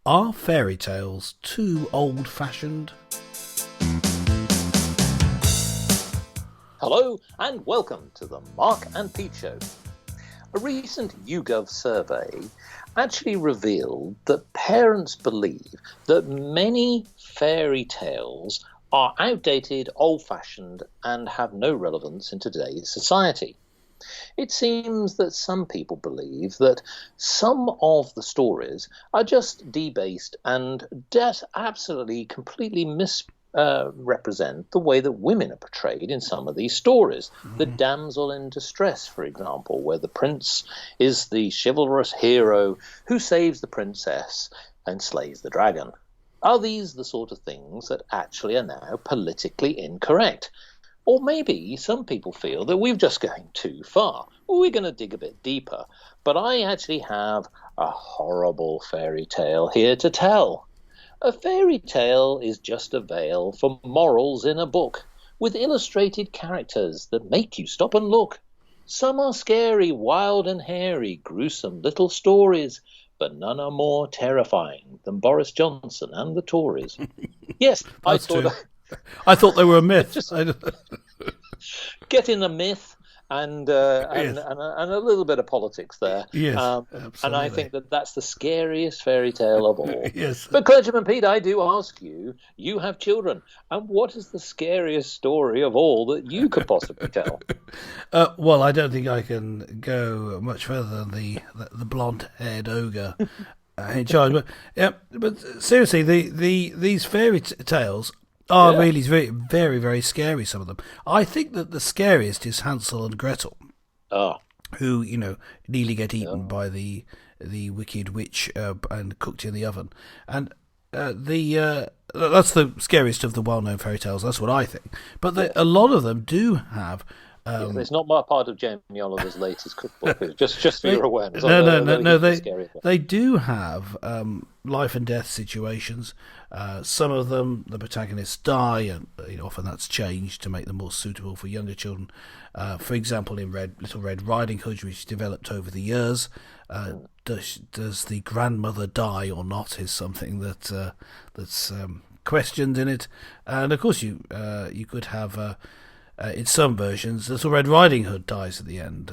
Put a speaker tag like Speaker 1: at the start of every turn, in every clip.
Speaker 1: Are fairy tales too old-fashioned?
Speaker 2: Hello and welcome to the Mark and Pete Show. A recent YouGov survey actually revealed that parents believe that many fairy tales are outdated, old-fashioned, and have no relevance in today's society. It seems that some people believe that some of the stories are just debased and absolutely, completely misrepresent the way that women are portrayed in some of these stories. The damsel in distress, for example, where the prince is the chivalrous hero who saves the princess and slays the dragon. Are these the sort of things that actually are now politically incorrect? Or maybe some people feel that we're just going too far. Well, we're going to dig a bit deeper. But I actually have a horrible fairy tale here to tell. A fairy tale is just a veil for morals in a book, with illustrated characters that make you stop and look. Some are scary, wild and hairy, gruesome little stories, but none are more terrifying than Boris Johnson and the Tories. Yes, I
Speaker 1: thought they were a myth.
Speaker 2: Just get in the myth and a little bit of politics there.
Speaker 1: Yes,
Speaker 2: and I think that that's the scariest fairy tale of all.
Speaker 1: Yes.
Speaker 2: But Clergyman Pete, I do ask you, you have children, and what is the scariest story of all that you could possibly tell?
Speaker 1: Well, I don't think I can go much further than the blonde-haired ogre in charge. But seriously, these fairy tales are really very, very, very scary, some of them. I think that the scariest is Hansel and Gretel, who, nearly get eaten by the wicked witch and cooked in the oven. And that's the scariest of the well-known fairy tales, that's what I think. But a lot of them do have...
Speaker 2: it's not my part of Jamie Oliver's latest cookbook. Just for your awareness.
Speaker 1: No. They do have life and death situations. Some of them, the protagonists die, and often that's changed to make them more suitable for younger children. For example, in Little Red Riding Hood, which developed over the years, does the grandmother die or not? Is something that's questioned in it, and of course you could have. In some versions, Little Red Riding Hood dies at the end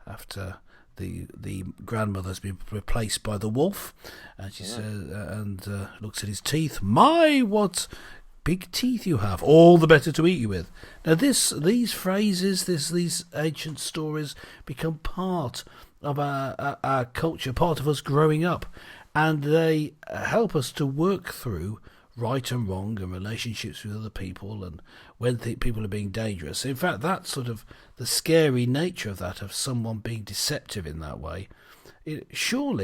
Speaker 1: after the grandmother's been replaced by the wolf, and she says, looks at his teeth. My, what big teeth you have! All the better to eat you with. Now, these phrases, these ancient stories, become part of our culture, part of us growing up, and they help us to work through right and wrong and relationships with other people and when people are being dangerous. In fact, that's sort of the scary nature of that, of someone being deceptive in that way. I'm sure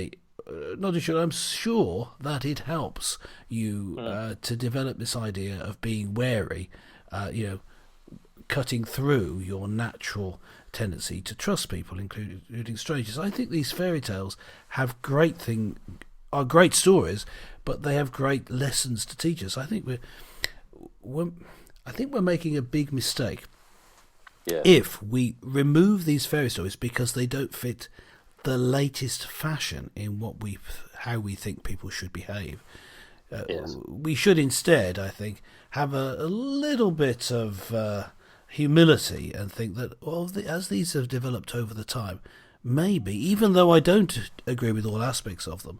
Speaker 1: that it helps you to develop this idea of being wary, cutting through your natural tendency to trust people, including strangers. I think these fairy tales have are great stories, but they have great lessons to teach us. I think we're making a big mistake if we remove these fairy stories because they don't fit the latest fashion in how we think people should behave. We should instead, I think, have a little bit of humility and think that, as these have developed over the time, maybe, even though I don't agree with all aspects of them,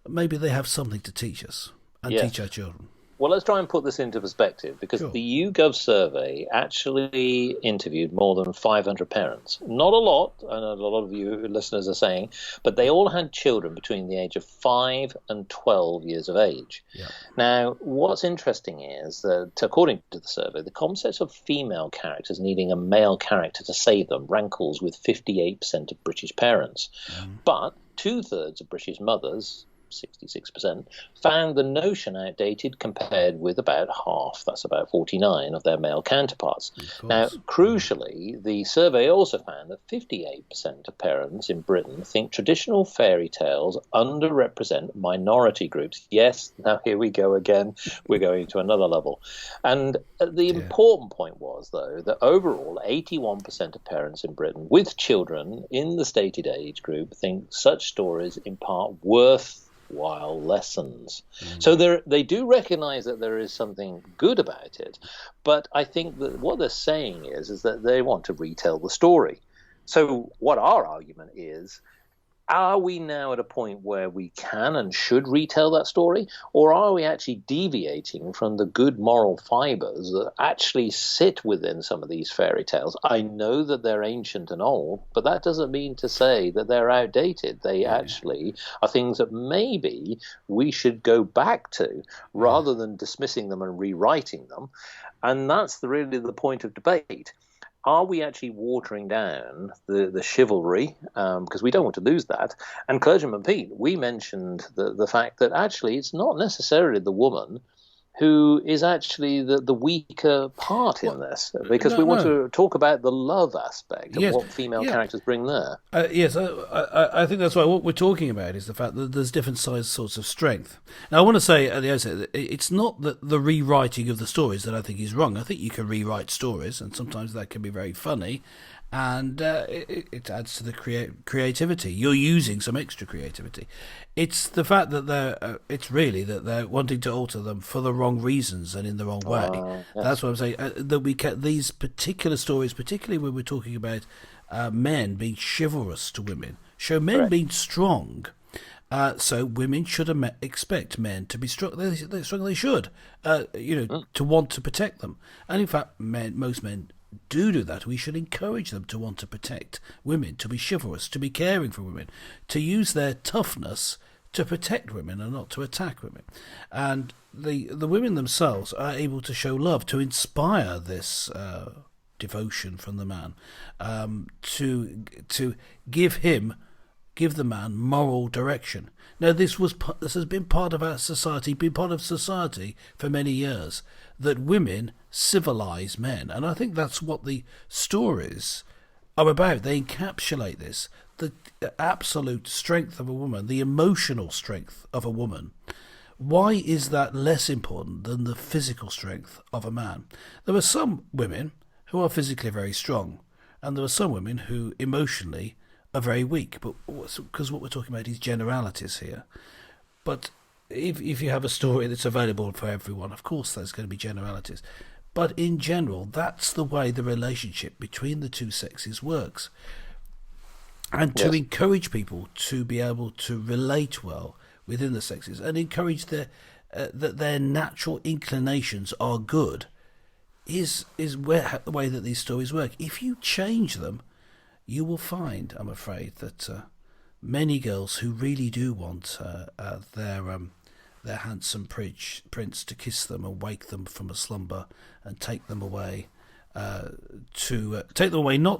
Speaker 1: maybe they have something to teach us and teach our children.
Speaker 2: Well, let's try and put this into perspective, because the YouGov survey actually interviewed more than 500 parents. Not a lot, I know a lot of you listeners are saying, but they all had children between the age of 5 and 12 years of age. Yeah. Now, what's interesting is that, according to the survey, the concept of female characters needing a male character to save them rankles with 58% of British parents. But 2/3 of British mothers, 66%, found the notion outdated compared with about half, that's about 49, of their male counterparts. Now, crucially, the survey also found that 58% of parents in Britain think traditional fairy tales underrepresent minority groups. Yes, now here we go again. We're going to another level. And the important point was, though, that overall 81% of parents in Britain with children in the stated age group think such stories impart worth worthwhile lessons. So they do recognize that there is something good about it, but I think that what they're saying is that they want to retell the story. So what our argument is, are we now at a point where we can and should retell that story, or are we actually deviating from the good moral fibers that actually sit within some of these fairy tales? I know that they're ancient and old, but that doesn't mean to say that they're outdated. They actually are things that maybe we should go back to rather than dismissing them and rewriting them. And that's really the point of debate. Are we actually watering down the chivalry? Because we don't want to lose that. And Clergyman Pete, we mentioned the fact that actually it's not necessarily the woman who is actually the weaker part in this, because we want to talk about the love aspect and what female characters bring there.
Speaker 1: Yes, I think that's right. What we're talking about is the fact that there's different sorts of strength. Now, I want to say at the outset that it's not that the rewriting of the stories that I think is wrong. I think you can rewrite stories, and sometimes that can be very funny, and it adds to the creativity. You're using some extra creativity. It's the fact that it's really that they're wanting to alter them for the wrong reasons and in the wrong way. Yes. That's what I'm saying. That we get these particular stories, particularly when we're talking about men being chivalrous to women, show men being strong. So women should expect men to be strong. They're strong. They should, to want to protect them. And in fact, most men do that. We should encourage them to want to protect women, to be chivalrous, to be caring for women, to use their toughness to protect women and not to attack women. And the women themselves are able to show love, to inspire this devotion from the man, to give the man moral direction. Now, this has been part of our society, been part of society for many years, that women civilize men. And I think that's what the stories are about. They encapsulate this, the absolute strength of a woman, the emotional strength of a woman. Why is that less important than the physical strength of a man? There are some women who are physically very strong, and there are some women who emotionally are very weak, but because what we're talking about is generalities here. But if you have a story that's available for everyone, of course there's going to be generalities. But in general, that's the way the relationship between the two sexes works. And to encourage people to be able to relate well within the sexes and encourage that their natural inclinations are good is the way that these stories work. If you change them, you will find, I'm afraid, that many girls who really do want their handsome prince to kiss them and wake them from a slumber and take them away, not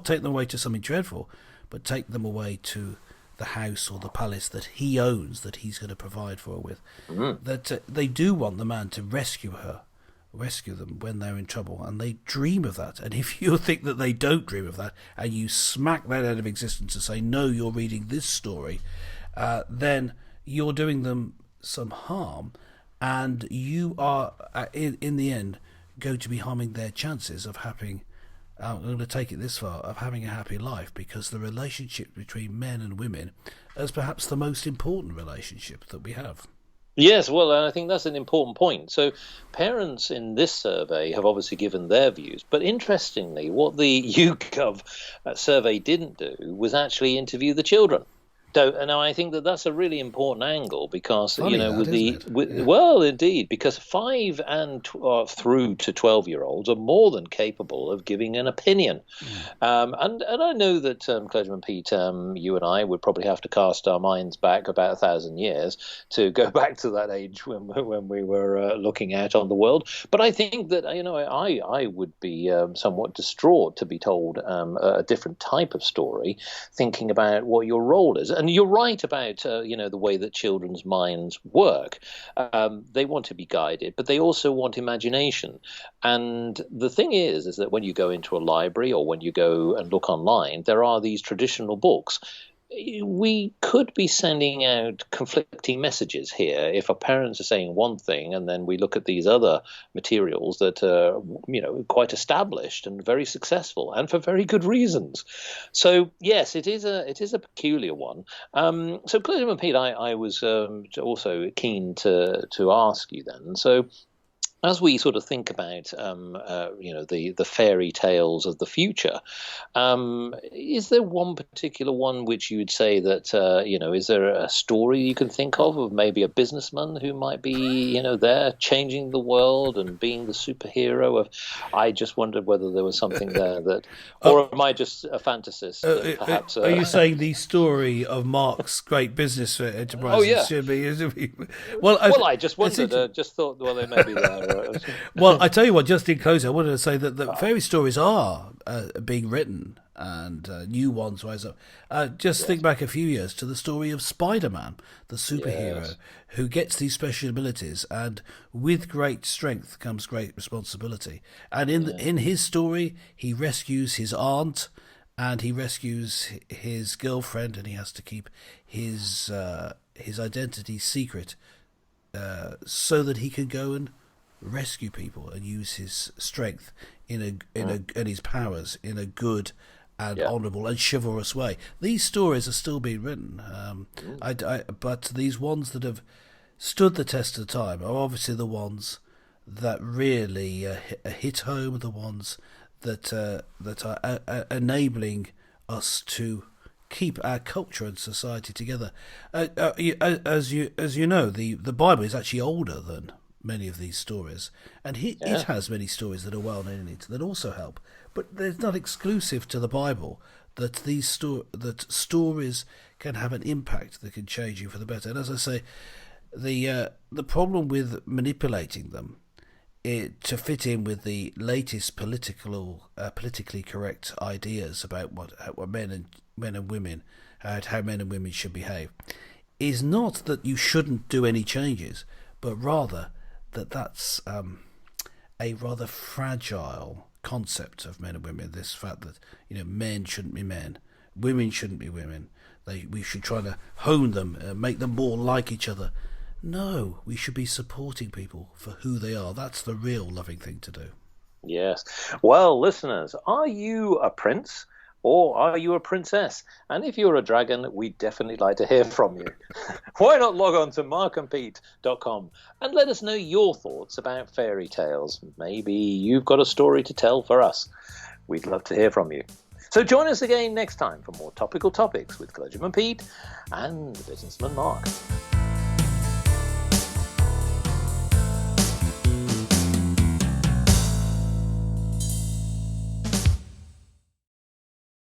Speaker 1: take them away to something dreadful, but take them away to the house or the palace that he owns, that he's going to provide for her with. That they do want the man to rescue them when they're in trouble, and they dream of that. And if you think that they don't dream of that, and you smack that out of existence and say, no, you're reading this story, then you're doing them some harm, and you are, in the end, going to be harming their chances of having, I'm going to take it this far, of having a happy life, because the relationship between men and women is perhaps the most important relationship that we have.
Speaker 2: Yes, well, I think that's an important point. So parents in this survey have obviously given their views, but interestingly, what the YouGov survey didn't do was actually interview the children. And I think that that's a really important angle, because well, indeed, because 5 and through to 12-year-olds are more than capable of giving an opinion. And I know that Clergyman Pete, you and I would probably have to cast our minds back about 1,000 years to go back to that age when we were looking out on the world. But I think that I would be somewhat distraught to be told a different type of story, thinking about what your role is. And you're right about the way that children's minds work. They want to be guided, but they also want imagination. And the thing is that when you go into a library or when you go and look online, there are these traditional books. we could be sending out conflicting messages here if our parents are saying one thing and then we look at these other materials that are, quite established and very successful and for very good reasons. So yes, it is a peculiar one. So Clergyman Pete, I was also keen to ask you then. So, as we sort of think about, the fairy tales of the future, is there one particular one which you would say that, is there a story you can think of maybe a businessman who might be, there changing the world and being the superhero? I just wondered whether there was something there that, or am I just a fantasist? Perhaps.
Speaker 1: Are you saying the story of Mark's great business enterprises?
Speaker 2: Oh, yeah.
Speaker 1: Should be?
Speaker 2: Well, I just wondered. Just thought, well, they may be there.
Speaker 1: Well, I tell you what, just in closing, I wanted to say that fairy stories are being written and new ones rise up. Just think back a few years to the story of Spider-Man, the superhero who gets these special abilities, and with great strength comes great responsibility. And in his story, he rescues his aunt and he rescues his girlfriend, and he has to keep his identity secret so that he can go and rescue people and use his strength and his powers in a good and honourable and chivalrous way. These stories are still being written, but these ones that have stood the test of time are obviously the ones that really hit home, the ones that are enabling us to keep our culture and society together. As you know, the Bible is actually older than many of these stories, and it has many stories that are well known in it that also help. But they're not exclusive to the Bible. That that stories can have an impact that can change you for the better. And as I say, the problem with manipulating them to fit in with the latest politically correct ideas about what men and women, how men and women should behave, is not that you shouldn't do any changes, but rather that's a rather fragile concept of men and women. This fact that men shouldn't be men, women shouldn't be women. We should try to hone them, make them more like each other. No, we should be supporting people for who they are. That's the real loving thing to do.
Speaker 2: Yes. Well, listeners, are you a prince? Or are you a princess? And if you're a dragon, we'd definitely like to hear from you. Why not log on to markandpete.com and let us know your thoughts about fairy tales. Maybe you've got a story to tell for us. We'd love to hear from you. So join us again next time for more topical topics with Clergyman Pete and the businessman Mark.